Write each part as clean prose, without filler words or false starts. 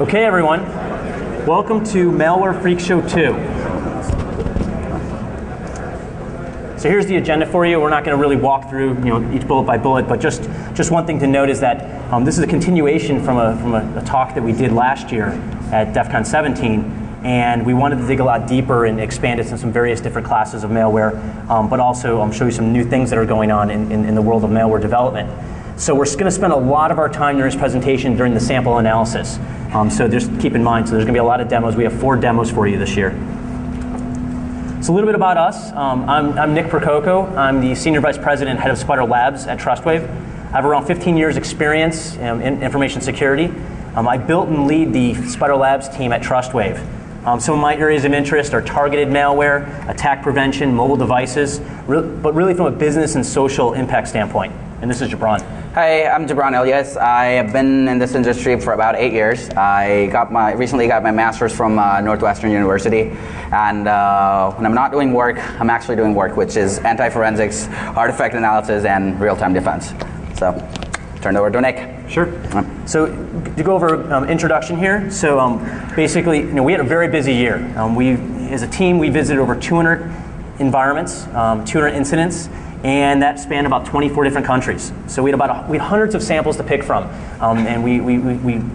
Okay, everyone. Welcome to Malware Freak Show 2. So here's the agenda for you. We're not going to really walk through each bullet by bullet, but just one thing to note is that this is a continuation from a talk that we did last year at Defcon 17, and we wanted to dig a lot deeper and expand it into some various different classes of malware, but also show you some new things that are going on in the world of malware development. So we're going to spend a lot of our time during this presentation during the sample analysis. So just keep in mind, so there's going to be a lot of demos. We have 4 demos for you this year. So a little bit about us. I'm Nick Percoco. I'm the Senior Vice President and Head of Spider Labs at TrustWave. I have around 15 years experience in information security. I built and lead the Spider Labs team at TrustWave. Some of my areas of interest are targeted malware, attack prevention, mobile devices, but really from a business and social impact standpoint. And this is Jibran. Hi, I'm Jibran Llyas. I have been in this industry for about 8 years. I recently got my master's from Northwestern University, and when I'm not doing work, I'm actually doing work, which is anti-forensics, artifact analysis, and real-time defense. So, turn it over to Nick. Sure. So, to go over introduction here. So, basically, we had a very busy year. As a team, we visited over 200 environments, 200 incidents. And that spanned about 24 different countries. So we had hundreds of samples to pick from, and we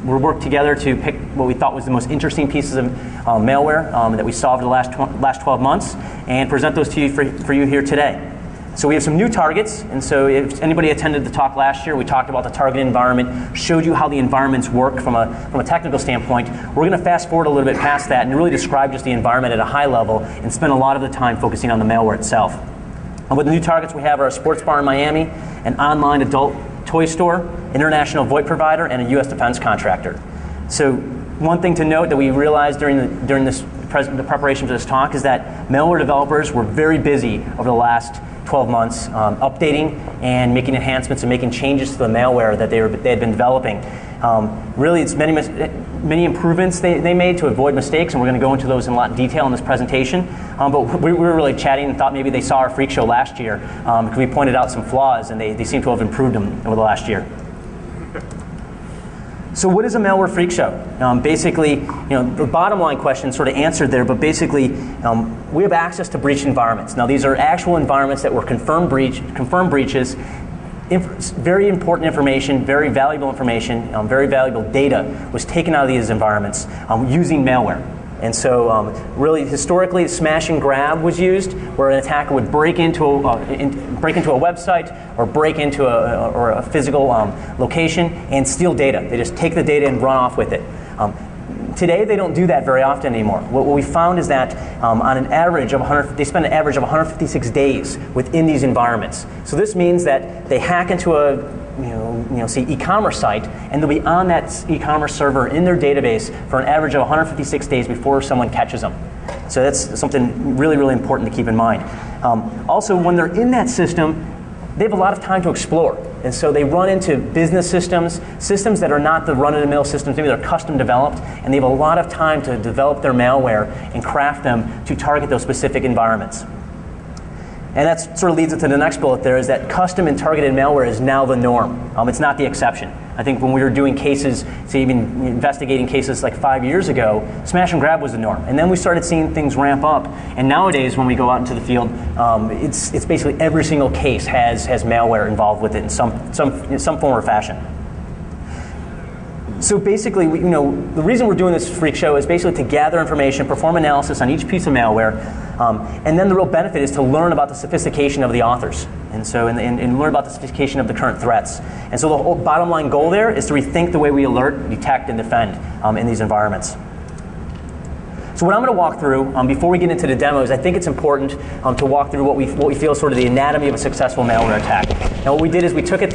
worked together to pick what we thought was the most interesting pieces of malware that we solved the last 12 months, and present those to you for you here today. So we have some new targets, and so if anybody attended the talk last year, we talked about the target environment, showed you how the environments work from a technical standpoint. We're going to fast forward a little bit past that and really describe just the environment at a high level and spend a lot of the time focusing on the malware itself. With the new targets we have are a sports bar in Miami, an online adult toy store, international VoIP provider, and a U.S. defense contractor. So one thing to note that we realized during the preparation for this talk is that malware developers were very busy over the last 12 months updating and making enhancements and making changes to the malware that they had been developing. Really, it's many improvements they made to avoid mistakes, and we're going to go into those in a lot of detail in this presentation. But we were really chatting and thought maybe they saw our freak show last year because we pointed out some flaws, and they seem to have improved them over the last year. So what is a malware freak show? Basically, the bottom line question sort of answered there, but basically, we have access to breached environments. Now, these are actual environments that were confirmed breaches. Very important information, very valuable information, very valuable data was taken out of these environments using malware. And so really historically smash and grab was used where an attacker would break into a website or break into a physical location and steal data. They just take the data and run off with it. Today, they don't do that very often anymore. What we found is that on an average of they spend an average of 156 days within these environments. So this means that they hack into a say e-commerce site, and they'll be on that e-commerce server in their database for an average of 156 days before someone catches them. So that's something really, really important to keep in mind. Also, when they're in that system, they have a lot of time to explore. And so they run into business systems that are not the run-of-the-mill systems, maybe they're custom developed, and they have a lot of time to develop their malware and craft them to target those specific environments. And that sort of leads into the next bullet there, is that custom and targeted malware is now the norm. It's not the exception. I think when we were doing cases, say even investigating cases like 5 years ago, smash and grab was the norm. And then we started seeing things ramp up. And nowadays when we go out into the field, it's basically every single case has malware involved with it in some form or fashion. So basically, the reason we're doing this freak show is basically to gather information, perform analysis on each piece of malware, and then the real benefit is to learn about the sophistication of the authors, and learn about the sophistication of the current threats. And so the whole bottom line goal there is to rethink the way we alert, detect, and defend in these environments. So what I'm going to walk through before we get into the demos, I think it's important to walk through what we feel is sort of the anatomy of a successful malware attack. Now what we did is we took a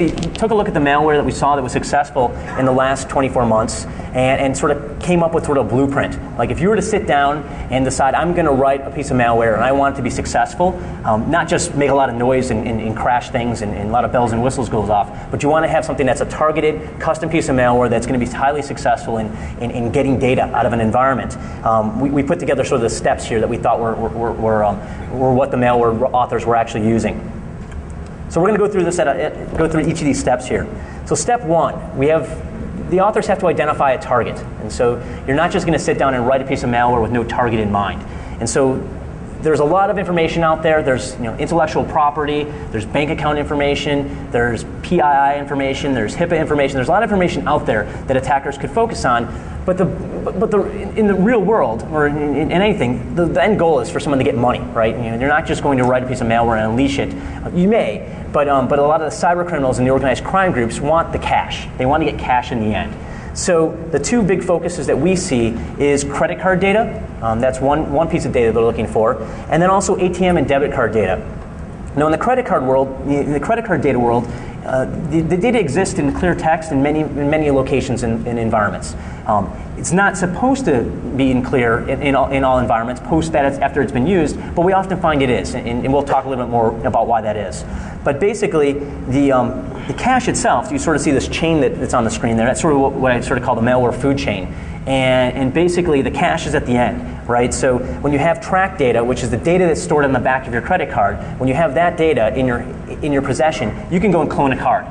look at the malware that we saw that was successful in the last 24 months and sort of came up with sort of a blueprint. Like if you were to sit down and decide I'm going to write a piece of malware and I want it to be successful, not just make a lot of noise and crash things and a lot of bells and whistles goes off, but you want to have something that's a targeted, custom piece of malware that's going to be highly successful in getting data out of an environment. We put together sort of the steps here that we thought were what the malware authors were actually using. So we're going to go through each of these steps here. So step one, we have the authors have to identify a target. And so you're not just going to sit down and write a piece of malware with no target in mind. And so there's a lot of information out there. There's intellectual property, there's bank account information, there's PII information, there's HIPAA information. There's a lot of information out there that attackers could focus on. But in the real world, or in anything, the end goal is for someone to get money, right? You're not just going to write a piece of malware and unleash it. You may, but a lot of the cyber criminals and the organized crime groups want the cash. They want to get cash in the end. So the two big focuses that we see is credit card data. That's one piece of data they're looking for, and then also ATM and debit card data. Now, in the credit card data world, the data exists in clear text in many locations and environments. It's not supposed to be in clear in all environments post that after it's been used, but we often find it is, and we'll talk a little bit more about why that is. But basically, the cache itself, you sort of see this chain that's on the screen there. That's sort of what I sort of call the malware food chain. And basically, the cache is at the end, right? So when you have track data, which is the data that's stored on the back of your credit card, when you have that data in your possession, you can go and clone a card.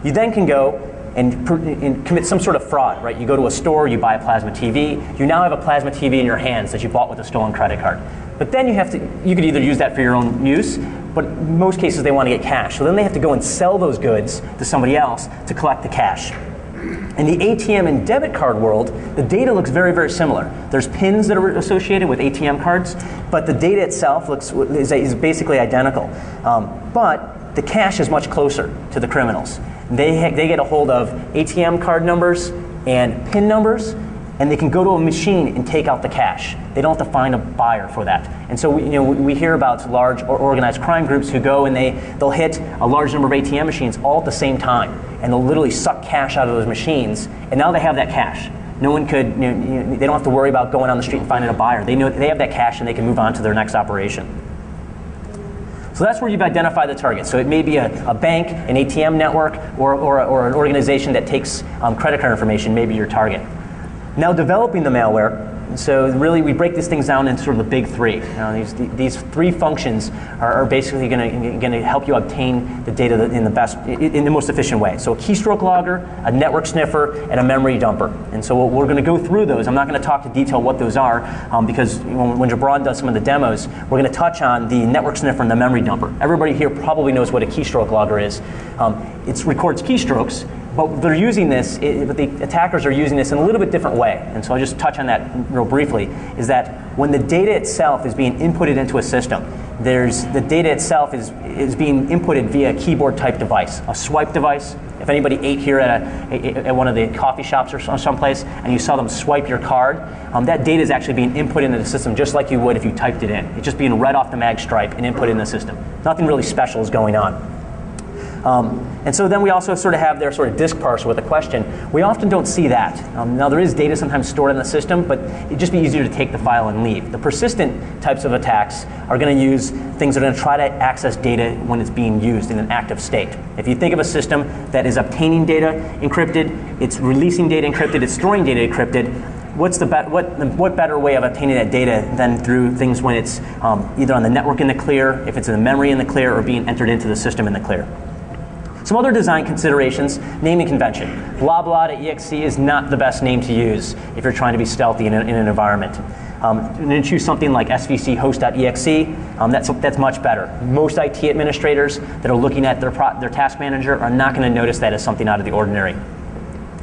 You then can go and commit some sort of fraud, right? You go to a store, you buy a plasma TV. You now have a plasma TV in your hands that you bought with a stolen credit card. But then you could either use that for your own use, but in most cases they want to get cash. So then they have to go and sell those goods to somebody else to collect the cash. In the ATM and debit card world, the data looks very, very similar. There's pins that are associated with ATM cards, but the data itself is basically identical. But the cache is much closer to the criminals. They get a hold of ATM card numbers and PIN numbers, and they can go to a machine and take out the cash. They don't have to find a buyer for that. And so we hear about large or organized crime groups who go and they'll hit a large number of ATM machines all at the same time, and they'll literally suck cash out of those machines, and now they have that cash. No one could, they don't have to worry about going on the street and finding a buyer. They know they have that cash and they can move on to their next operation. So that's where you've identified the target. So it may be a bank, an ATM network, or an organization that takes credit card information, maybe your target. Now developing the malware, so really we break these things down into sort of the big three. These three functions are basically going to help you obtain the data in the most efficient way. So a keystroke logger, a network sniffer, and a memory dumper. And so we're going to go through those. I'm not going to talk to detail what those are because when Jibran does some of the demos, we're going to touch on the network sniffer and the memory dumper. Everybody here probably knows what a keystroke logger is. It records keystrokes. But they're using this, but the attackers are using this in a little bit different way. And so I'll just touch on that real briefly, is that when the data itself is being inputted into a system, the data itself is being inputted via a keyboard type device, a swipe device. If anybody ate here at one of the coffee shops or someplace and you saw them swipe your card, that data is actually being input into the system just like you would if you typed it in. It's just being read off the mag stripe and input in the system. Nothing really special is going on. And so then we also sort of have their sort of disk parser with a question. We often don't see that. Now there is data sometimes stored in the system, but it'd just be easier to take the file and leave. The persistent types of attacks are going to use things that are going to try to access data when it's being used in an active state. If you think of a system that is obtaining data encrypted, it's releasing data encrypted, it's storing data encrypted, what better way of obtaining that data than through things when it's either on the network in the clear, if it's in the memory in the clear, or being entered into the system in the clear. Some other design considerations, naming convention. Blah blah.exe is not the best name to use if you're trying to be stealthy in an environment. And then choose something like svc host.exe. That's much better. Most IT administrators that are looking at their task manager are not going to notice that as something out of the ordinary.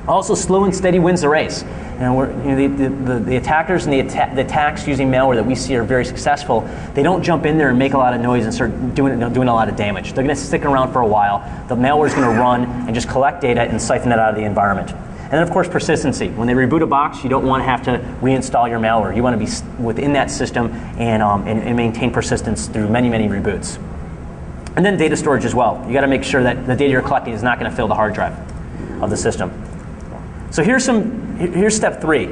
Also, slow and steady wins the race. The attackers and the attacks using malware that we see are very successful. They don't jump in there and make a lot of noise and start doing a lot of damage. They're going to stick around for a while. The malware is going to run and just collect data and siphon it out of the environment. And then, of course, persistency. When they reboot a box, you don't want to have to reinstall your malware. You want to be within that system and maintain persistence through many, many reboots. And then data storage as well. You got to make sure that the data you're collecting is not going to fill the hard drive of the system. So here's step 3,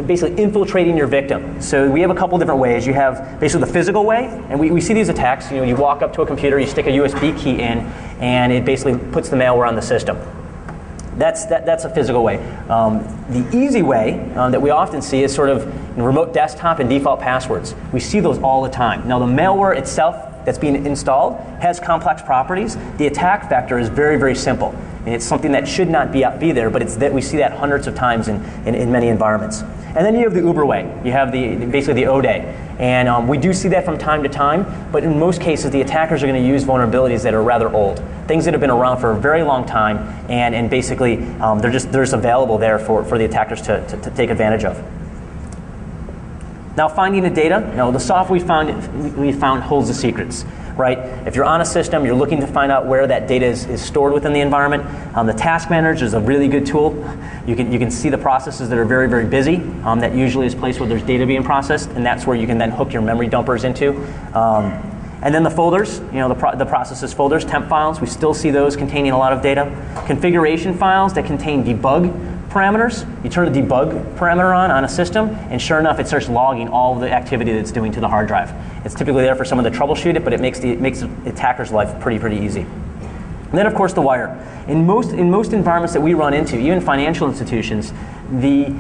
basically infiltrating your victim. So we have a couple different ways. You have basically the physical way, and we see these attacks. You walk up to a computer, you stick a USB key in, and it basically puts the malware on the system. That's a physical way. The easy way that we often see is sort of remote desktop and default passwords. We see those all the time. Now the malware itself that's being installed has complex properties. The attack vector is very, very simple. And it's something that should not be there, but it's that we see that hundreds of times in many environments. And then you have the Uber way. You have basically the O-Day. And we do see that from time to time, but in most cases the attackers are going to use vulnerabilities that are rather old. Things that have been around for a very long time, and basically they're just available there for the attackers to take advantage of. Now, finding the data, the software we found holds the secrets, right? If you're on a system, you're looking to find out where that data is stored within the environment. The task manager is a really good tool. You can see the processes that are very, very busy. That usually is a place where there's data being processed, and that's where you can then hook your memory dumpers into. And then the folders, the processes folders, temp files, we still see those containing a lot of data. Configuration files that contain debug parameters. You turn the debug parameter on a system, and sure enough, it starts logging all of the activity that it's doing to the hard drive. It's typically there for someone to troubleshoot it, but it makes the attacker's life pretty easy. And then, of course, the wire. In most environments that we run into, even financial institutions, the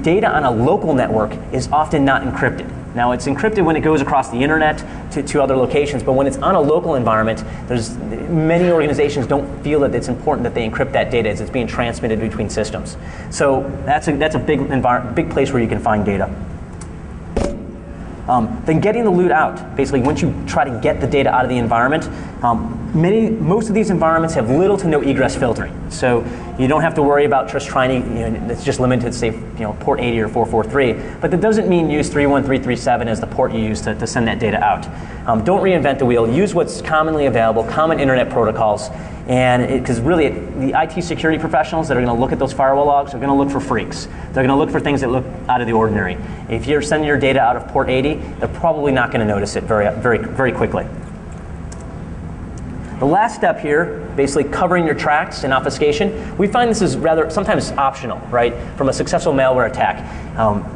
data on a local network is often not encrypted. Now, it's encrypted when it goes across the internet to other locations, but when it's on a local environment, many organizations don't feel that it's important that they encrypt that data as it's being transmitted between systems. So that's a big place where you can find data. Then getting the loot out. Basically, once you try to get the data out of the environment, most of these environments have little to no egress filtering. So you don't have to worry about just trying to, it's just limited to, say, port 80 or 443. But that doesn't mean use 31337 as the port you use to send that data out. Don't reinvent the wheel. Use what's commonly available, common internet protocols. And because really, the IT security professionals that are going to look at those firewall logs are going to look for freaks. They're going to look for things that look out of the ordinary. If you're sending your data out of port 80, they're probably not going to notice it very quickly. The last step here, basically covering your tracks and obfuscation, we find this is rather sometimes optional, right, from a successful malware attack.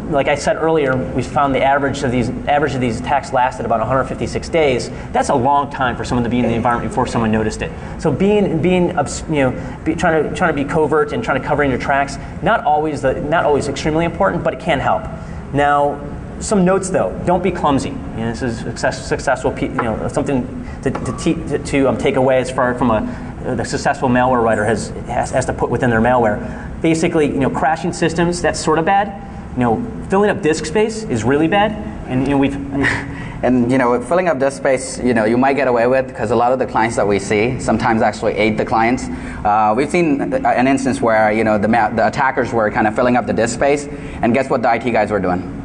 Like I said earlier, we found the average of these attacks lasted about 156 days. That's a long time for someone to be in the environment before someone noticed it. So trying to be covert and trying to cover in your tracks, not always extremely important, but it can help. Now, some notes though: don't be clumsy. This is successful. Something to take away as far from the successful malware writer has to put within their malware. Basically, crashing systems, that's sort of bad. Filling up disk space is really bad, and filling up disk space, you might get away with, because a lot of the clients that we see sometimes actually aid the clients. We've seen an instance where the attackers were kind of filling up the disk space, and guess what the IT guys were doing?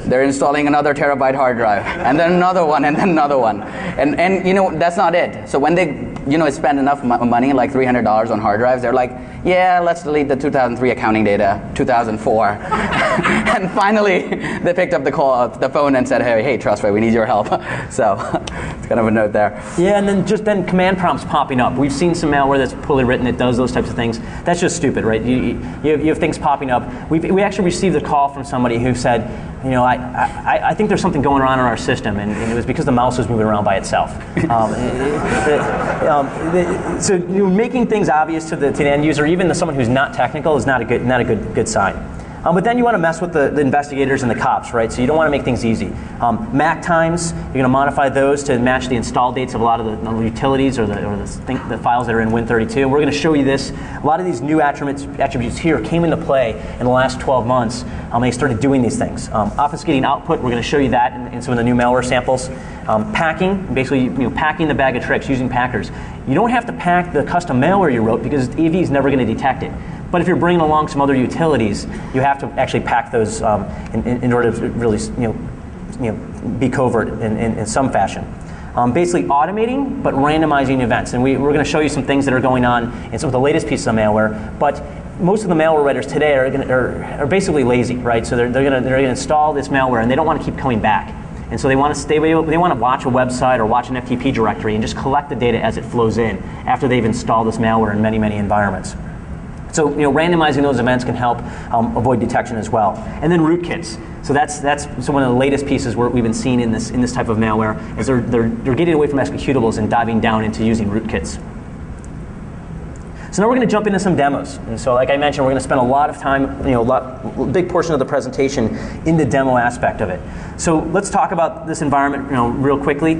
They're installing another terabyte hard drive, and then another one, and then another one. And that's not it. So when they spend enough money, like $300 on hard drives, they're like, yeah, let's delete the 2003 accounting data, 2004. And finally, they picked up the phone and said, hey, Trustway, we need your help. So it's kind of a note there. Yeah, and then command prompts popping up. We've seen some malware that's poorly written that does those types of things. That's just stupid, right? You have things popping up. We actually received a call from somebody who said, I think there's something going on in our system, and it was because the mouse was moving around by itself. So making things obvious to the end user, even to someone who's not technical, is not a good sign. But then you want to mess with the investigators and the cops, right? So you don't want to make things easy. MAC times, you're going to modify those to match the install dates of a lot of the utilities or the files that are in Win32. And we're going to show you this. A lot of these new attributes here came into play in the last 12 months. They started doing these things. Obfuscating output, we're going to show you that in some of the new malware samples. Packing, basically packing the bag of tricks using packers. You don't have to pack the custom malware you wrote because AV is never going to detect it. But if you're bringing along some other utilities, you have to actually pack those in order to really be covert in some fashion. Basically automating but randomizing events, and we're going to show you some things that are going on in some of the latest pieces of malware. But most of the malware writers today are basically lazy, right? So they're going to install this malware and they don't want to keep coming back. And so they want to watch a website or watch an FTP directory and just collect the data as it flows in after they've installed this malware in many environments. So randomizing those events can help avoid detection as well. And then rootkits. So that's one of the latest pieces we've been seeing in this type of malware is they're getting away from executables and diving down into using rootkits. So now we're going to jump into some demos. And so like I mentioned, we're going to spend a lot of time, big portion of the presentation in the demo aspect of it. So let's talk about this environment real quickly.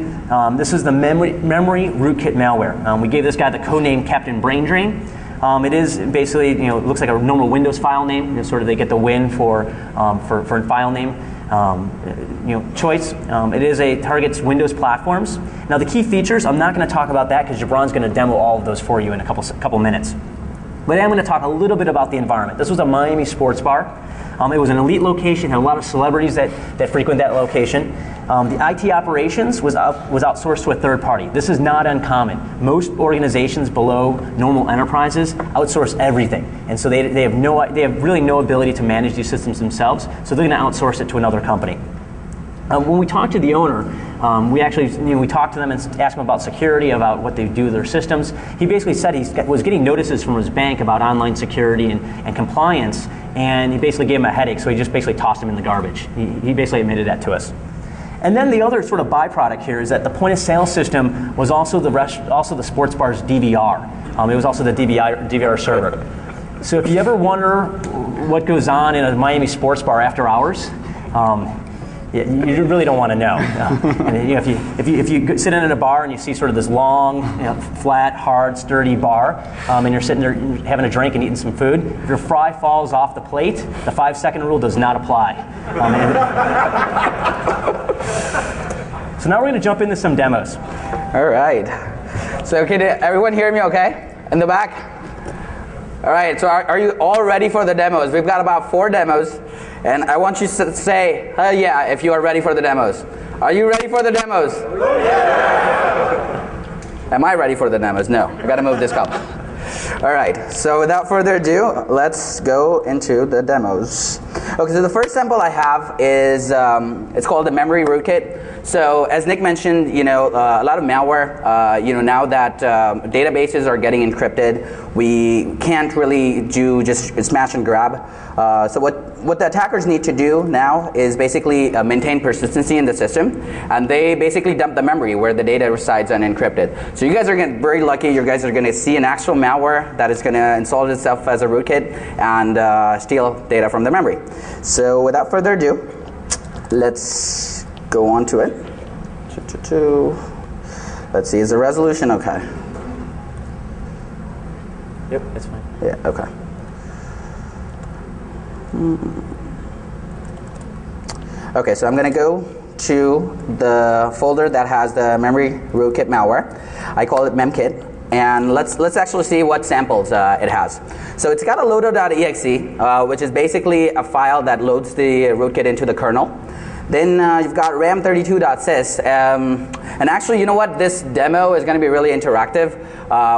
This is the memory rootkit malware. We gave this guy the code name Captain Brain Drain. It is basically, it looks like a normal Windows file name. Sort of they get the win for file name choice. It targets Windows platforms. Now the key features, I'm not going to talk about that because Jibran's going to demo all of those for you in a couple minutes. But I'm going to talk a little bit about the environment. This was a Miami sports bar. It was an elite location, had a lot of celebrities that frequent that location. The IT operations was outsourced to a third party. This is not uncommon. Most organizations below normal enterprises outsource everything, and so they have really no ability to manage these systems themselves. So they're going to outsource it to another company. When we talked to the owner, we talked to them and asked them about security, about what they do with their systems. He basically said he was getting notices from his bank about online security and compliance, and he basically gave him a headache, so he just basically tossed him in the garbage. He basically admitted that to us. And then the other sort of byproduct here is that the point of sale system was also the sports bar's DVR. It was also the DVR server. So if you ever wonder what goes on in a Miami sports bar after hours, you really don't want to know. If you sit in a bar and you see sort of this long, flat, hard, sturdy bar, and you're sitting there having a drink and eating some food, if your fry falls off the plate, the 5-second rule does not apply. So now we're going to jump into some demos. All right. So can everyone hear me okay? In the back? All right, so are you all ready for the demos? We've got about 4 demos. And I want you to say, hell yeah, if you are ready for the demos. Are you ready for the demos? Yeah. Am I ready for the demos? No. I got to move this cup. All right. So without further ado, let's go into the demos. Okay. So the first sample I have is it's called the memory rootkit. So as Nick mentioned, a lot of malware. Now that databases are getting encrypted, we can't really do just smash and grab. So what the attackers need to do now is basically maintain persistency in the system, and they basically dump the memory where the data resides unencrypted. So you guys are getting very lucky. You guys are going to see an actual malware that is going to install itself as a rootkit and steal data from the memory. So without further ado, let's go on to it. Let's see, is the resolution okay? Yep, it's fine. Yeah, okay. Okay, so I'm going to go to the folder that has the memory rootkit malware. I call it memkit, and let's actually see what samples it has. So it's got a loader.exe, which is basically a file that loads the rootkit into the kernel. Then you've got ram32.sys, and actually, you know what? This demo is going to be really interactive.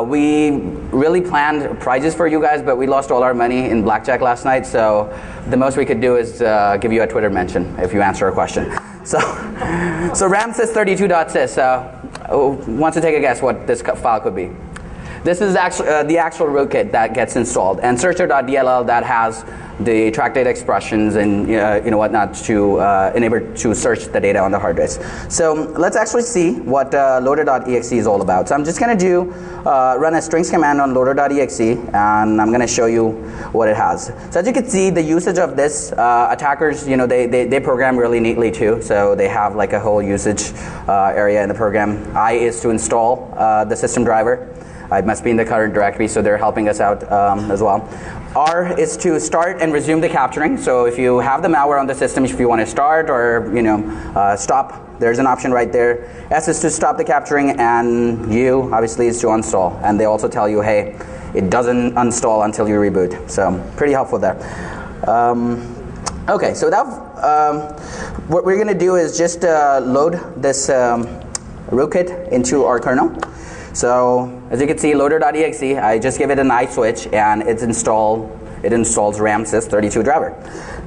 We really planned prizes for you guys, but we lost all our money in blackjack last night, so the most we could do is give you a Twitter mention if you answer a question. So ram32.sys, wants to take a guess what this file could be? This is actually the actual rootkit that gets installed, and searcher.dll that has the track data expressions and whatnot to enable to search the data on the hard disk. So let's actually see what loader.exe is all about. So I'm just going to run a strings command on loader.exe, and I'm going to show you what it has. So as you can see, the usage of this, attackers, they program really neatly too. So they have like a whole usage area in the program. I is to install the system driver. It must be in the current directory, so they're helping us out as well. R is to start and resume the capturing. So if you have the malware on the system, if you want to start or stop, there's an option right there. S is to stop the capturing, and U obviously is to uninstall. And they also tell you, hey, it doesn't uninstall until you reboot. So pretty helpful there. Okay, so what we're going to do is just load this rootkit into our kernel. So as you can see, loader.exe, I just give it an I switch, and it installs ramsys32 driver.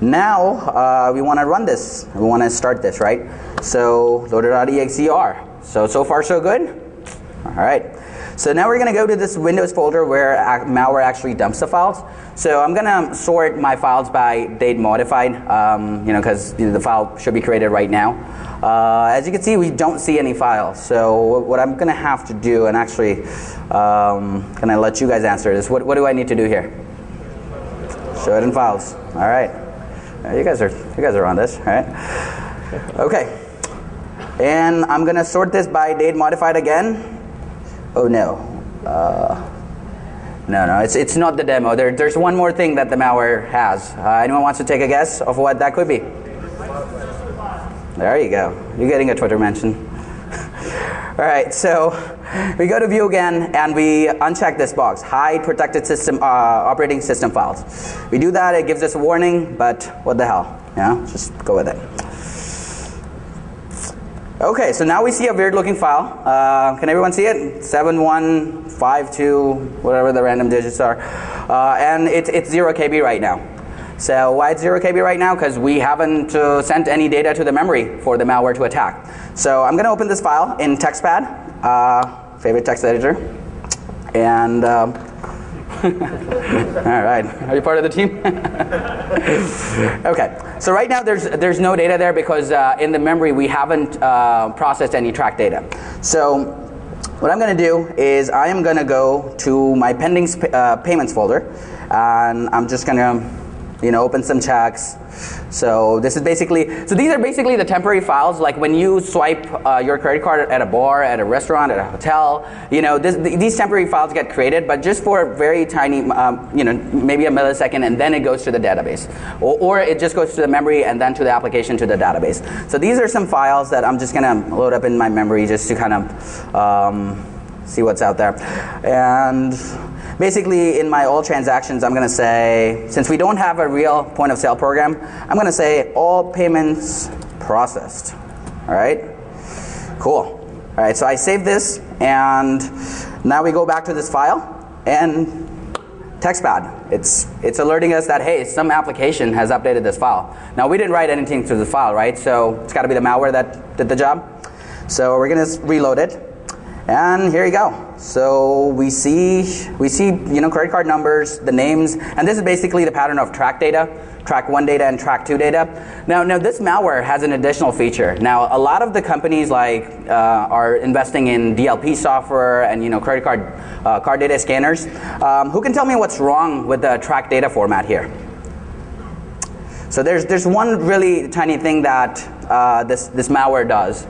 Now we want to run this. We want to start this, right? So loader.exe R. So far so good. All right. So now we're going to go to this Windows folder where malware actually dumps the files. So I'm going to sort my files by date modified, because the file should be created right now. As you can see, we don't see any files. So what I'm going to have to do, and actually, can I let you guys answer this? What do I need to do here? Show it in files. All right. You guys are on this, all right? Okay. And I'm going to sort this by date modified again. Oh no. No, it's not the demo. There's one more thing that the malware has. Anyone wants to take a guess of what that could be? There you go. You're getting a Twitter mention. All right, so we go to view again and we uncheck this box, hide protected system operating system files. We do that, it gives us a warning, but what the hell? Just go with it. Okay, so now we see a weird looking file. Can everyone see it? 7152, whatever the random digits are. And it's 0 KB right now. So why it's 0 KB right now? Because we haven't sent any data to the memory for the malware to attack. So I'm going to open this file in TextPad, favorite text editor. And all right, are you part of the team? Okay, so right now there's no data there because in the memory we haven't processed any track data. So what I'm going to do is I am going to go to my pending payments folder, and I'm just going to open some checks. So these are basically the temporary files. Like when you swipe your credit card at a bar, at a restaurant, at a hotel, these temporary files get created, but just for a very tiny, maybe a millisecond, and then it goes to the database, or it just goes to the memory and then to the application to the database. So these are some files that I'm just gonna load up in my memory just to kind of see what's out there. And basically, in my all transactions, I'm going to say, since we don't have a real point of sale program, I'm going to say all payments processed. All right? Cool. All right, so I save this, and now we go back to this file, and TextPad. It's alerting us that, hey, some application has updated this file. Now, we didn't write anything to the file, right? So it's got to be the malware that did the job. So we're going to reload it. And here you go. So we see credit card numbers, the names, and this is basically the pattern of track data, track 1 data and track 2 data. Now this malware has an additional feature. Now a lot of the companies are investing in DLP software and credit card data scanners. Who can tell me what's wrong with the track data format here? So there's one really tiny thing that this malware does.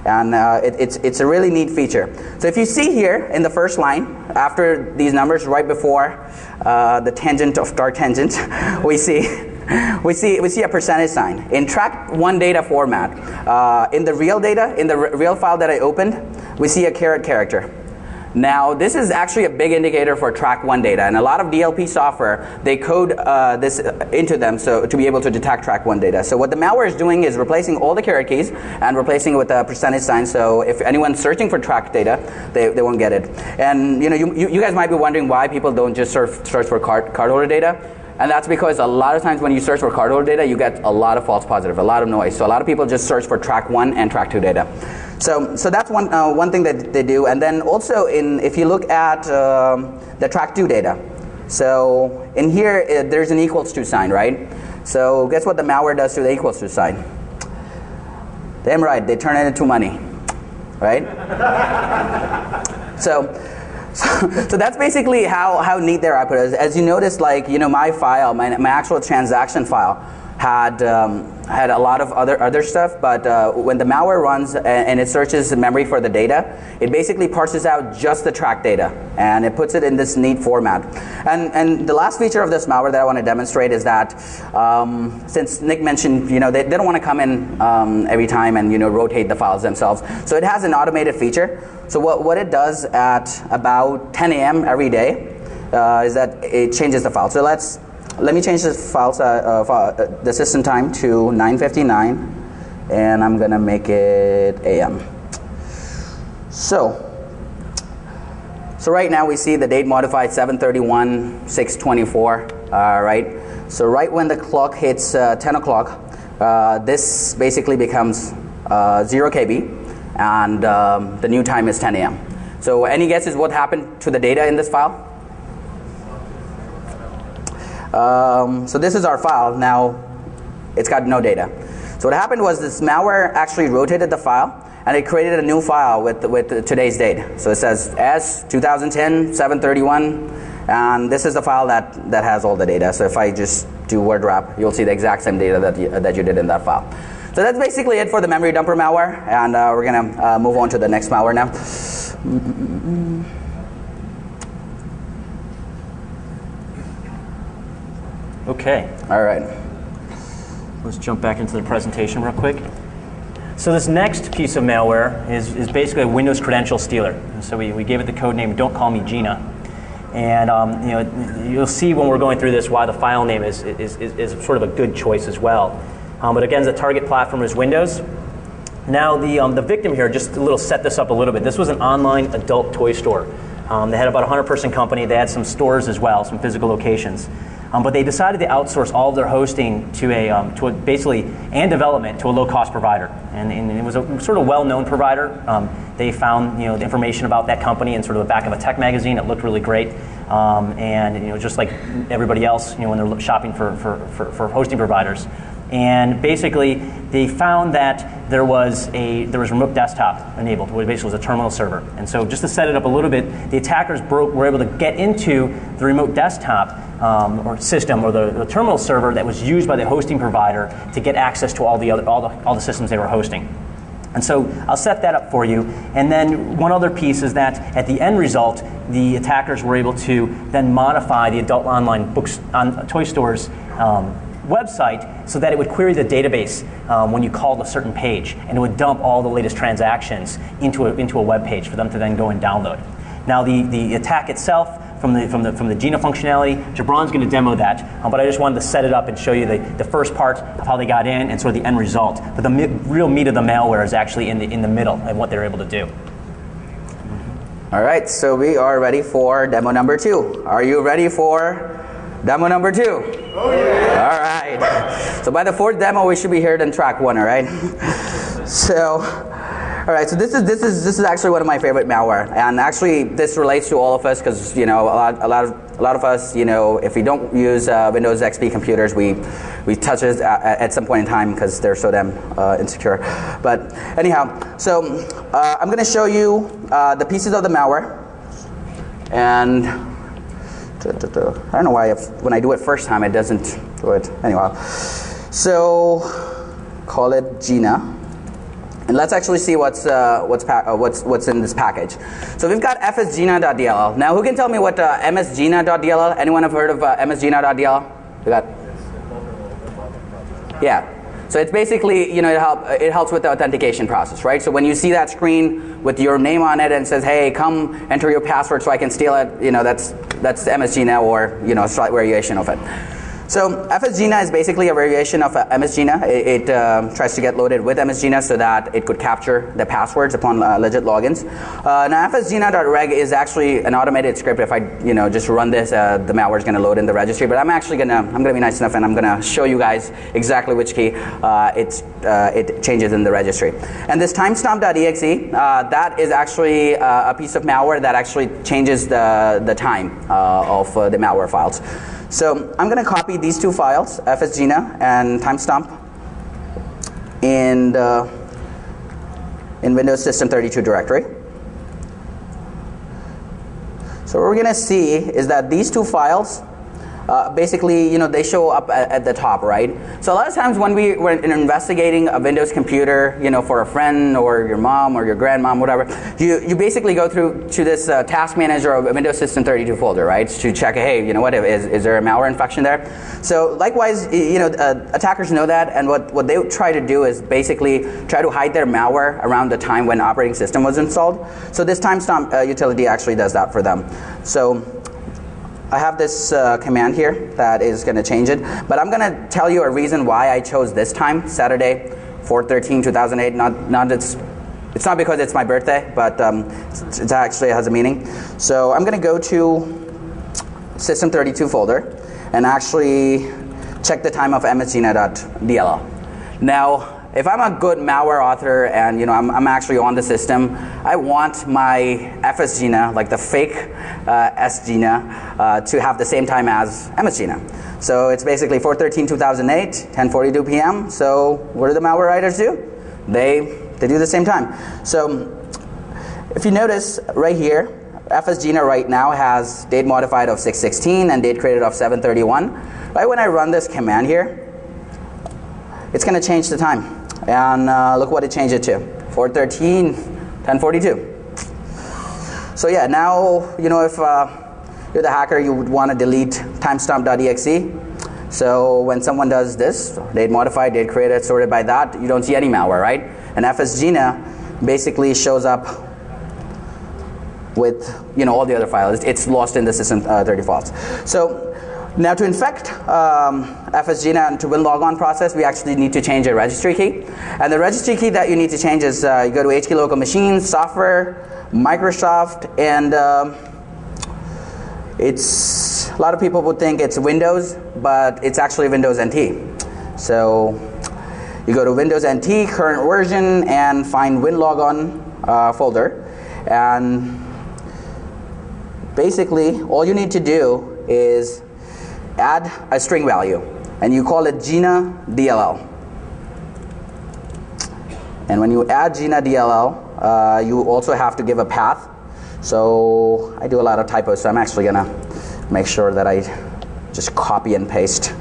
And it's a really neat feature. So if you see here in the first line, after these numbers, right before the tangent of dark tangent, we see a percentage sign. In track 1 data format, in the real data, in the real file that I opened, we see a caret character. Now this is actually a big indicator for track 1 data, and a lot of DLP software, they code this into them so to be able to detect track 1 data. So what the malware is doing is replacing all the caret keys and replacing it with a percentage sign, so if anyone's searching for track data, they won't get it. And you guys might be wondering why people don't just search for cardholder data. And that's because a lot of times when you search for cardholder data, you get a lot of false positive, a lot of noise. So a lot of people just search for track 1 and track 2 data. So that's one thing that they do. And then also if you look at the track 2 data, so in here there's an equals to sign, right? So guess what the malware does to the equals to sign? Damn right, they turn it into money, right? So that's basically how neat their output is. As you notice, my file, my actual transaction file had a lot of other stuff, but when the malware runs and it searches the memory for the data, it basically parses out just the track data and it puts it in this neat format. And the last feature of this malware that I want to demonstrate is that since Nick mentioned, they don't want to come in every time and rotate the files themselves, so it has an automated feature. So what it does at about 10 a.m. every day is that it changes the file. So let me change the file, the system time to 9:59, and I'm gonna make it a.m. So right now we see the date modified 7/31/6/24, right? So right when the clock hits 10 o'clock, this basically becomes 0 KB, and the new time is 10 a.m. So any guesses what happened to the data in this file? So this is our file. Now it's got no data. So what happened was this malware actually rotated the file, and it created a new file with today's date. So it says S 2010 731, and this is the file that has all the data. So if I just do word wrap, you'll see the exact same data that you did in that file. So that's basically it for the memory dumper malware, and we're gonna move on to the next malware now. Okay. All right. Let's jump back into the presentation real quick. So this next piece of malware is basically a Windows credential stealer. So we gave it the code name Don't Call Me Gina. And you'll see when we're going through this why the file name is sort of a good choice as well. But again, the target platform is Windows. Now the victim here, just a little set this up a little bit. This was an online adult toy store. They had about a 100-person company. They had some stores as well, some physical locations. But they decided to outsource all of their hosting to and development to a low-cost provider, and it was a sort of well-known provider. They found the information about that company in sort of the back of a tech magazine. It looked really great, and just like everybody else, when they're shopping for hosting providers. And basically, they found that there was remote desktop enabled, which basically was a terminal server. And so, just to set it up a little bit, the attackers were able to get into the remote desktop or system or the terminal server that was used by the hosting provider to get access to all the systems they were hosting. And so I'll set that up for you. And then one other piece is that at the end result, the attackers were able to then modify the adult online books on toy stores website so that it would query the database when you called a certain page, and it would dump all the latest transactions into a web page for them to then go and download. Now the attack itself from the Gina functionality, Jibran's going to demo that, but I just wanted to set it up and show you the first part of how they got in and sort of the end result. But the real meat of the malware is actually in the middle and what they're able to do. All right, so we are ready for demo number 2. Are you ready for demo number 2? Oh yeah. All right. So by the 4th demo, we should be here than track 1. All right. So, all right. So this is actually one of my favorite malware, and actually this relates to all of us because a lot of us, if we don't use Windows XP computers, we touch it at some point in time because they're so damn insecure. But anyhow, so I'm going to show you the pieces of the malware, and I don't know why when I do it first time it doesn't do it. Anyway, so call it Gina, and let's actually see what's in this package. So we've got fsgina.dll. Now, who can tell me what msgina.dll? Anyone have heard of msgina.dll? We got. Yeah. So it's basically, it helps with the authentication process, right? So when you see that screen with your name on it and says, "Hey, come enter your password so I can steal it," that's MSGina or a slight variation of it. So fsgina is basically a variation of msgina. It tries to get loaded with msgina so that it could capture the passwords upon legit logins. Now fsgina.reg is actually an automated script. If I just run this, the malware is going to load in the registry. But I'm gonna be nice enough and I'm gonna show you guys exactly which key it changes in the registry. And this timestamp.exe, that is actually a piece of malware that actually changes the time of the malware files. So I'm going to copy these 2 files, fsgina and timestamp, in Windows System 32 directory. So what we're going to see is that these 2 files, basically, they show up at the top, right? So a lot of times when we're investigating a Windows computer, for a friend or your mom or your grandmom, whatever, you basically go through to this task manager of a Windows System 32 folder, right? To check, hey, is there a malware infection there? So likewise, attackers know that, and what they try to do is basically try to hide their malware around the time when operating system was installed. So this timestamp utility actually does that for them. So I have this command here that is going to change it, but I'm going to tell you a reason why I chose this time, Saturday, 4/13/2008. It's not because it's my birthday, but it actually has a meaning. So I'm going to go to System 32 folder and actually check the time of msgina.dll. Now, if I'm a good malware author and I'm actually on the system, I want my FSGNA, like the fake SGNA, to have the same time as MSGNA. So it's basically 4/13/2008, 10:42 p.m. So what do the malware writers do? They do the same time. So if you notice right here, FSGNA right now has date modified of 6/16 and date created of 7/31. Right when I run this command here, it's going to change the time. And look what it changed it to. 4/13, 10:42. So yeah, now, if you're the hacker, you would want to delete timestamp.exe. So when someone does this, date modified, date created, sorted by that, you don't see any malware, right? And FSGNA basically shows up with all the other files. It's lost in the system30 files. So now to infect FSGNA and to WinLogon process, we actually need to change a registry key. And the registry key that you need to change is you go to HK local machines, software, Microsoft, and it's a lot of people would think it's Windows, but it's actually Windows NT. So you go to Windows NT, current version, and find WinLogon folder. And basically, all you need to do is add a string value, and you call it GINA DLL. And when you add GINA DLL, you also have to give a path. So I do a lot of typos, so I'm actually going to make sure that I just copy and paste.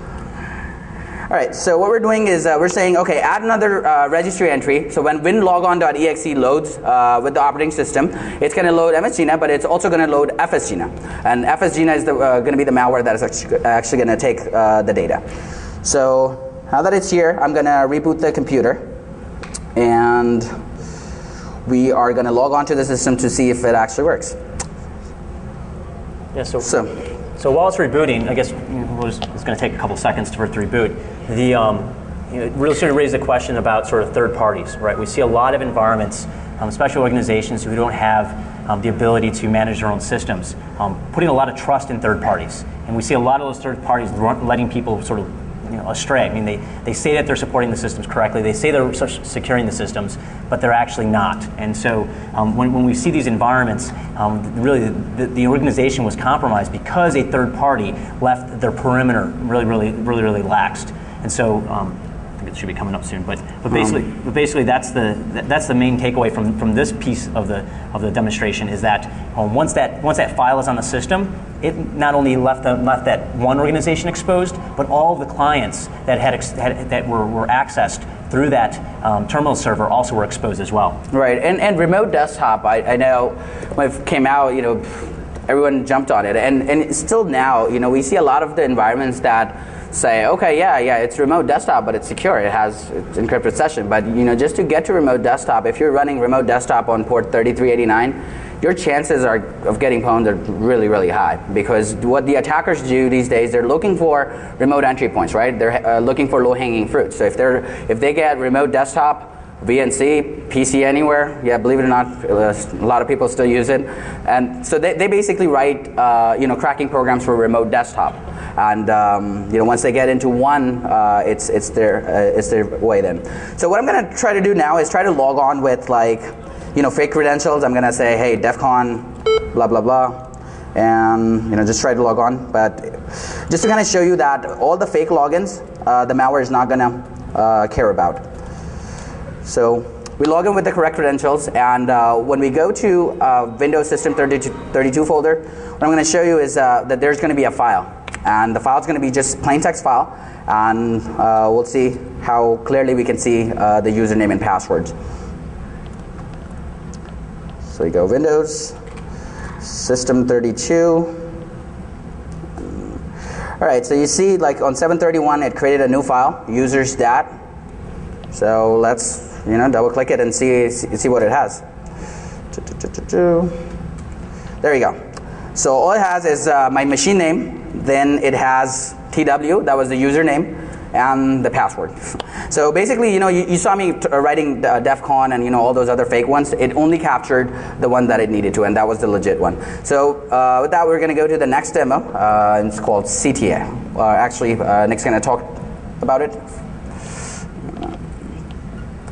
All right, so what we're doing is we're saying, okay, add another registry entry. So when winlogon.exe loads with the operating system, it's going to load MSGNA, but it's also going to load FSGNA. And FSGNA is going to be the malware that is actually going to take the data. So now that it's here, I'm going to reboot the computer. And we are going to log on to the system to see if it actually works. Yeah, so while it's rebooting, I guess it's going to take a couple seconds for it to reboot. It really sort of raised the question about sort of third parties, right? We see a lot of environments, especially organizations who don't have the ability to manage their own systems, putting a lot of trust in third parties. And we see a lot of those third parties letting people sort of astray. I mean, they say that they're supporting the systems correctly. They say they're securing the systems, but they're actually not. And so when we see these environments, really the organization was compromised because a third party left their perimeter really laxed. And so I think it should be coming up soon. But basically that's the main takeaway from this piece of the demonstration is that once that file is on the system, it not only left that one organization exposed, but all of the clients that were accessed through that terminal server also were exposed as well. Right, and remote desktop, I know when it came out, everyone jumped on it, and still now, we see a lot of the environments that say, okay, yeah, it's remote desktop, but it's secure. It's encrypted session. But just to get to remote desktop, if you're running remote desktop on port 3389, your chances of getting pwned are really high, because what the attackers do these days, they're looking for remote entry points, right? They're looking for low-hanging fruit. So if they get remote desktop, VNC, PC anywhere, yeah, believe it or not, a lot of people still use it, and so they basically write cracking programs for remote desktop, and once they get into one, it's their way then. So what I'm going to try to do now is try to log on with fake credentials. I'm going to say, hey, Defcon, blah blah blah, and just try to log on. But just to kind of show you that all the fake logins, the malware is not going to care about. So we log in with the correct credentials, and when we go to Windows System 32 folder, what I'm going to show you is that there's going to be a file, and the file is going to be just plain text file, and we'll see how clearly we can see the username and passwords. So we go Windows System 32. All right, so you see, on 731, it created a new file, users.dat. So let's double click it and see what it has. There you go. So all it has is my machine name, then it has TW, that was the username, and the password. So basically, you saw me writing Defcon and all those other fake ones. It only captured the one that it needed to, and that was the legit one. So with that, we're going to go to the next demo. It's called CTA. Actually, Nick's going to talk about it.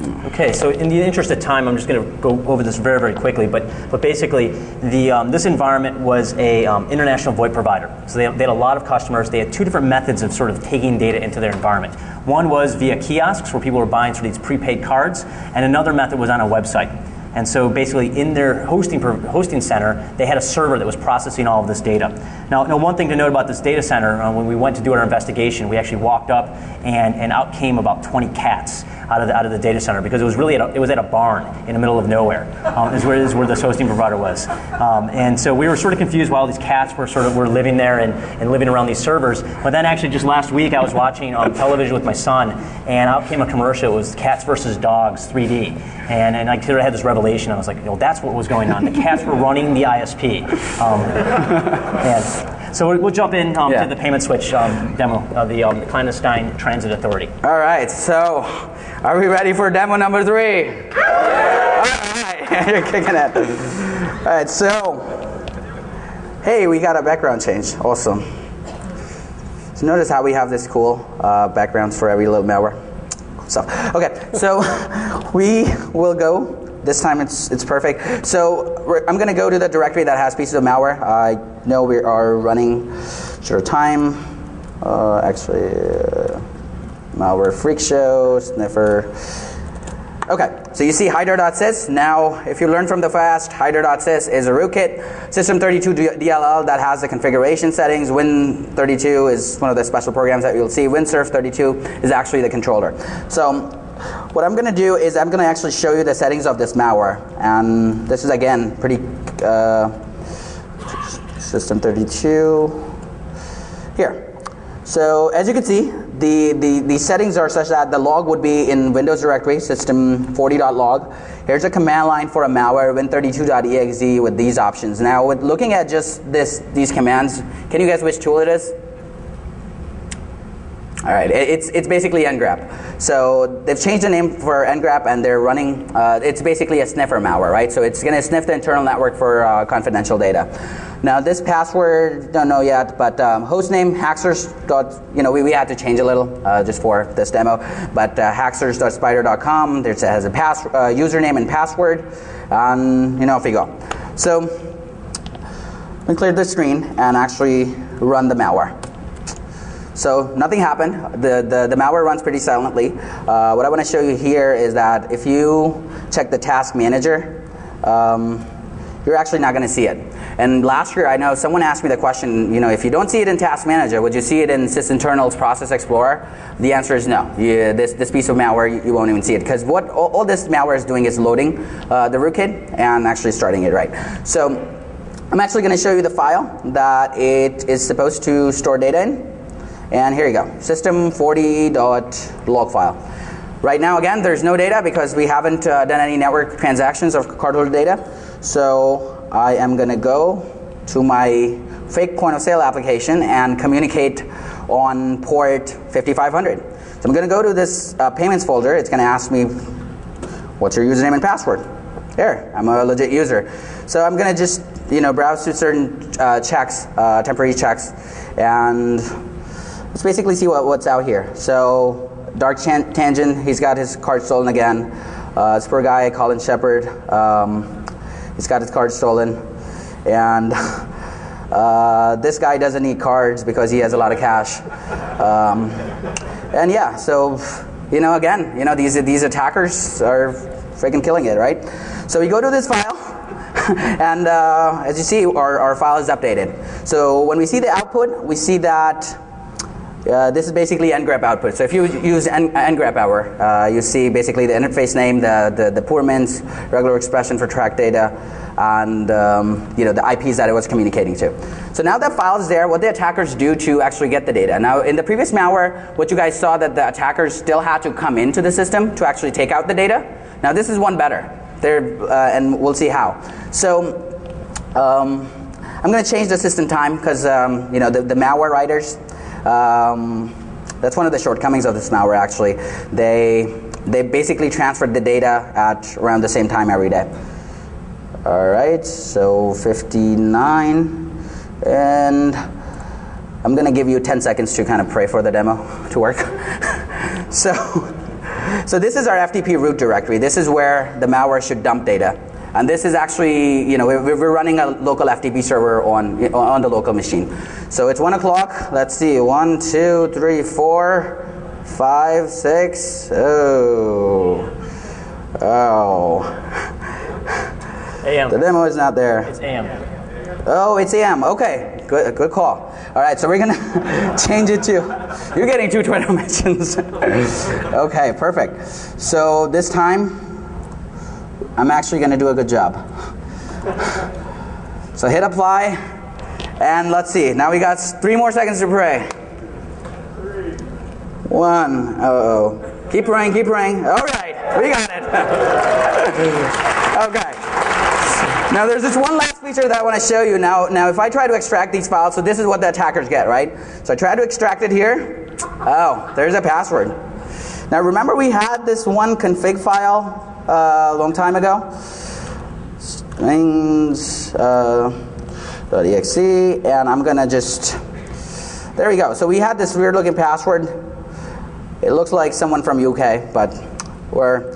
Okay, so in the interest of time, I'm just going to go over this very, very quickly. But basically, this environment was a international VoIP provider. So they had a lot of customers. They had two different methods of sort of taking data into their environment. One was via kiosks, where people were buying sort of these prepaid cards, and another method was on a website. And so basically in their hosting center, they had a server that was processing all of this data. Now one thing to note about this data center, when we went to do our investigation, we actually walked up and out came about 20 cats out of the data center, because it was really at a barn in the middle of nowhere. Is where this hosting provider was. And so we were sort of confused why all these cats were living there and living around these servers. But then actually just last week I was watching television with my son, and out came a commercial. It was Cats versus Dogs 3D. And I sort of had this revelation. I was like, that's what was going on. The cats were running the ISP. And so we'll jump in to the payment switch demo of the Clandestine Transit Authority. All right, so are we ready for demo number 3? All right, you're kicking it. All right, so, hey, we got a background change. Awesome. So notice how we have this cool backgrounds for every little malware. Stuff. Okay, so we will go. This time it's perfect. So I'm going to go to the directory that has pieces of malware. I know we are running short time. Malware freak show, sniffer. Okay, so you see hider.sys. Now, if you learn from the past, hider.sys is a rootkit. System32 DLL that has the configuration settings. Win32 is one of the special programs that you'll see. WinSurf32 is actually the controller. So what I'm going to do is I'm going to actually show you the settings of this malware. And this is, again, pretty System32 here. So as you can see, the settings are such that the log would be in Windows directory, system40.log. Here's a command line for a malware, win32.exe with these options. Now, with looking at just these commands, can you guess which tool it is? All right, it's basically ngrep. So they've changed the name for ngrep, and they're running. It's basically a sniffer malware, right? So it's going to sniff the internal network for confidential data. Now this password, don't know yet, but hostname hacksters. We had to change a little just for this demo. But hacksters.spider.com. There it has a username and password, and off you go. So let me clear the screen and actually run the malware. So nothing happened. The malware runs pretty silently. What I want to show you here is that if you check the task manager, you're actually not going to see it. And last year, I know someone asked me the question, if you don't see it in Task Manager, would you see it in SysInternal's Process Explorer? The answer is no. This piece of malware, you won't even see it, because what all this malware is doing is loading the rootkit and actually starting it right. So I'm actually going to show you the file that it is supposed to store data in. And here you go, system40.log file. Right now, again, there's no data because we haven't done any network transactions of cardholder data. So I am going to go to my fake point of sale application and communicate on port 5500. So I'm going to go to this payments folder. It's going to ask me, what's your username and password? There, I'm a legit user. So I'm going to just browse to certain checks, temporary checks, and let's basically see what's out here. So Dark Tangent, he's got his card stolen again. This poor guy, Colin Shepard, he's got his card stolen. And this guy doesn't need cards because he has a lot of cash. And yeah, so, again, these attackers are freaking killing it, right? So we go to this file, and as you see, our file is updated. So when we see the output, we see that this is basically ngrep output. So if you use ngrep hour, you see basically the interface name, the poor min's regular expression for track data, and the IPs that it was communicating to. So now that file is there, what the attackers do to actually get the data. Now in the previous malware, what you guys saw that the attackers still had to come into the system to actually take out the data. Now this is one better. And we'll see how. So I'm going to change the system time because the malware writers. That's one of the shortcomings of this malware. Actually, they basically transferred the data at around the same time every day. All right, so 59, and I'm going to give you 10 seconds to kind of pray for the demo to work. So So this is our FTP root directory. This is where the malware should dump data. And this is actually, we're running a local FTP server on the local machine. So it's 1 o'clock. Let's see, 1, 2, 3, 4, 5, 6. Oh. AM. The demo is not there. It's AM. Oh, it's AM. Okay, good call. All right, so we're gonna change it to. You're getting 2 Twitter mentions. Okay, perfect. So this time, I'm actually gonna do a good job. So hit apply, and let's see. Now we got 3 more seconds to pray. 1. Uh-oh. Keep praying, keep praying. All right, we got it. Okay. Now there's this one last feature that I want to show you. Now if I try to extract these files, so this is what the attackers get, right? So I try to extract it here. Oh, there's a password. Now remember we had this one config file a long time ago? Strings.exe, and I'm gonna just, there we go. So we had this weird looking password. It looks like someone from UK, but we're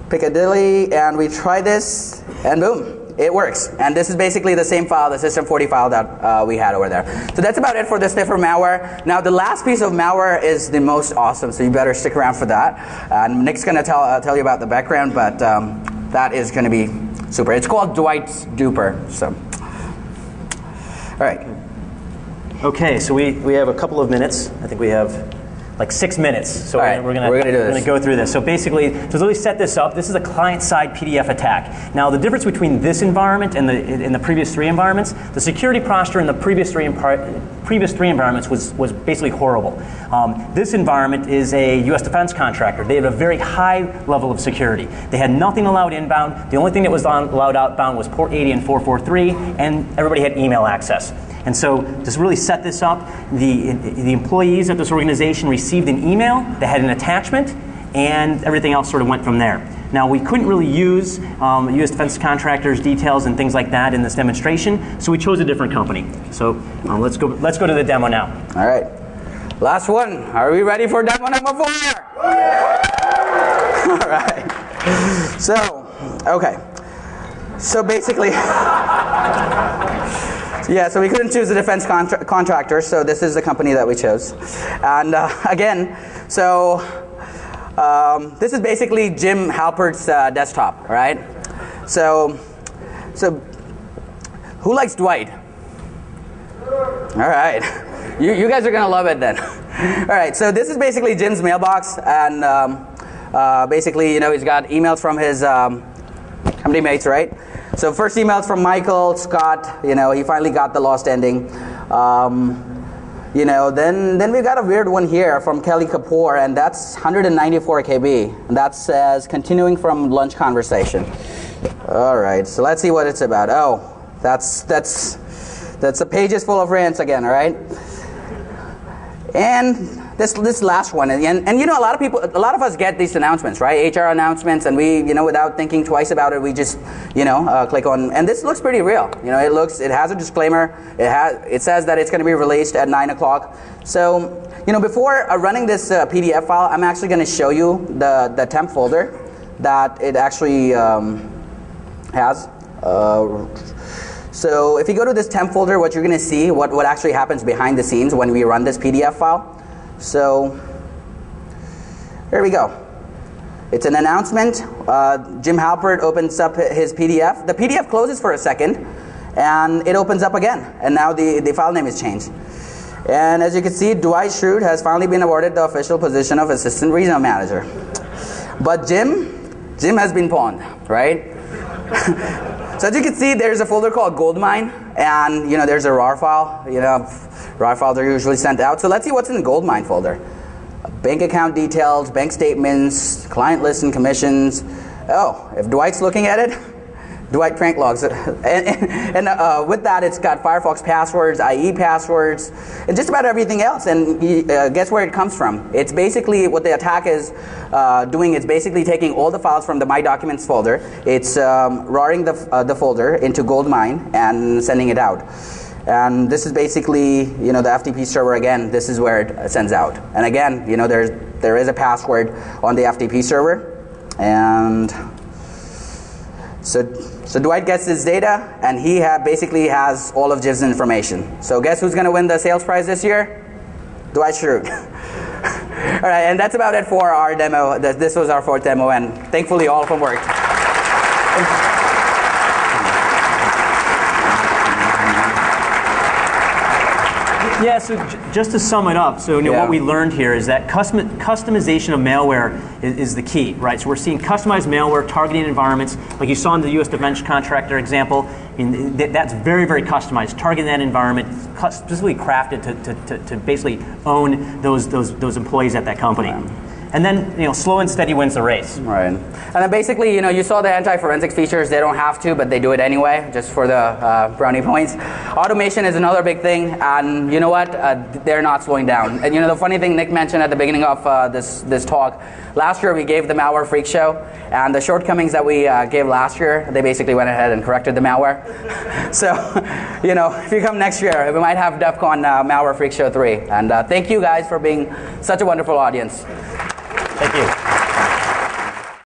Piccadilly, and we try this, and boom, it works. And this is basically the same file, the system40 file that we had over there. So that's about it for the sniffer malware. Now the last piece of malware is the most awesome, so you better stick around for that. And Nick's going to tell you about the background, but that is going to be super. It's called Dwight's Duper. So, all right. Okay, so we have a couple of minutes. I think we have like 6 minutes, so right, we're gonna go through this. So basically, to really set this up, this is a client-side PDF attack. Now, the difference between this environment and the previous 3 environments, the security posture in the previous three environments was basically horrible. This environment is a U.S. defense contractor. They have a very high level of security. They had nothing allowed inbound. The only thing that was allowed outbound was port 80 and 443, and everybody had email access. And so to really set this up, the employees at this organization received an email that had an attachment, and everything else sort of went from there. Now, we couldn't really use U.S. defense contractors' details and things like that in this demonstration, so we chose a different company. So let's go to the demo now. All right. Last one. Are we ready for demo number 4? All right. So, okay. So basically, yeah, so we couldn't choose a defense contractor, so this is the company that we chose. And again, so this is basically Jim Halpert's desktop, right? So who likes Dwight? All right. You guys are going to love it then. All right, so this is basically Jim's mailbox, and basically, he's got emails from his company mates, right? So first emails from Michael, Scott, he finally got the lost ending. Then we've got a weird one here from Kelly Kapoor, and that's 194 KB. And that says, continuing from lunch conversation. All right, so let's see what it's about. Oh, that's the pages full of rants again, all right? And this last one, and a lot of us get these announcements, right? HR announcements, and we, without thinking twice about it, we just, click on. And this looks pretty real. It has a disclaimer. It says that it's going to be released at 9 o'clock. So, before running this PDF file, I'm actually going to show you the temp folder that it actually has. So if you go to this temp folder, what you're going to see, what actually happens behind the scenes when we run this PDF file. So here we go. It's an announcement. Jim Halpert opens up his PDF. The PDF closes for a second, and it opens up again. And now the file name is changed. And as you can see, Dwight Schrute has finally been awarded the official position of Assistant Regional Manager. But Jim has been pawned, right? So as you can see, there's a folder called Goldmine, and there's a RAR file. RAR files are usually sent out. So let's see what's in the Goldmine folder. Bank account details, bank statements, client lists and commissions. Oh, if Dwight's looking at it, Dwight prank logs. And with that, it's got Firefox passwords, IE passwords, and just about everything else. And guess where it comes from? It's basically what the attack is doing. It's basically taking all the files from the My Documents folder. It's RARing the folder into Goldmine and sending it out. And this is basically, the FTP server again. This is where it sends out. And again, there's there is a password on the FTP server. And so Dwight gets his data, and he basically has all of Jib's information. So guess who's going to win the sales prize this year? Dwight Schrute. All right, and that's about it for our demo. This was our fourth demo, and thankfully all of them worked. Yeah, so just to sum it up, so what we learned here is that customization of malware is the key, right? So we're seeing customized malware targeting environments, like you saw in the U.S. defense contractor example. I mean, that's very, very customized, targeting that environment, specifically crafted to basically own those employees at that company. And then, slow and steady wins the race. Right. And then basically, you saw the anti-forensics features. They don't have to, but they do it anyway, just for the brownie points. Automation is another big thing, and you know what? They're not slowing down. And the funny thing Nick mentioned at the beginning of this talk, last year we gave the Malware Freak Show, and the shortcomings that we gave last year, they basically went ahead and corrected the malware. So, if you come next year, we might have Defcon Malware Freak Show 3. And thank you guys for being such a wonderful audience. Thank you.